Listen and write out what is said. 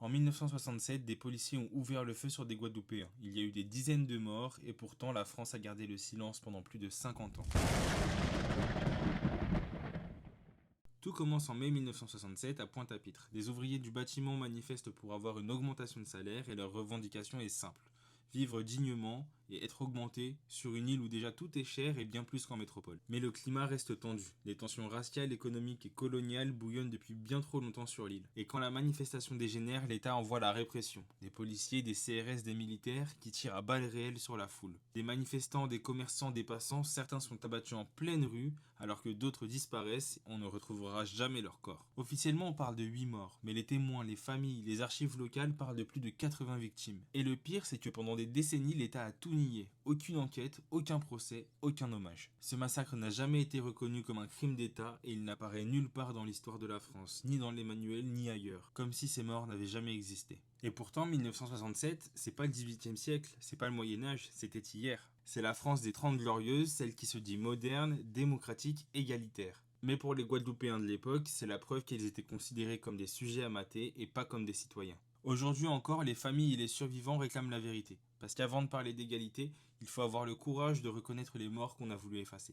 En 1967, des policiers ont ouvert le feu sur des Guadeloupéens. Il y a eu des dizaines de morts et pourtant la France a gardé le silence pendant plus de 50 ans. Tout commence en mai 1967 à Pointe-à-Pitre. Des ouvriers du bâtiment manifestent pour avoir une augmentation de salaire et leur revendication est simple. Vivre dignement et être augmenté sur une île où déjà tout est cher et bien plus qu'en métropole. Mais le climat reste tendu. Les tensions raciales, économiques et coloniales bouillonnent depuis bien trop longtemps sur l'île. Et quand la manifestation dégénère, l'État envoie la répression. Des policiers, des CRS, des militaires qui tirent à balles réelles sur la foule. Des manifestants, des commerçants, des passants, certains sont abattus en pleine rue alors que d'autres disparaissent, on ne retrouvera jamais leur corps. Officiellement, on parle de 8 morts, mais les témoins, les familles, les archives locales parlent de plus de 80 victimes. Et le pire, c'est que pendant des décennies, l'État a tout nié. Aucune enquête, aucun procès, aucun hommage. Ce massacre n'a jamais été reconnu comme un crime d'État et il n'apparaît nulle part dans l'histoire de la France, ni dans les manuels, ni ailleurs, comme si ces morts n'avaient jamais existé. Et pourtant, 1967, c'est pas le 18e siècle, c'est pas le Moyen-Âge, c'était hier. C'est la France des 30 glorieuses, celle qui se dit moderne, démocratique, égalitaire. Mais pour les Guadeloupéens de l'époque, c'est la preuve qu'ils étaient considérés comme des sujets à mater et pas comme des citoyens. Aujourd'hui encore, les familles et les survivants réclament la vérité. Parce qu'avant de parler d'égalité, il faut avoir le courage de reconnaître les morts qu'on a voulu effacer.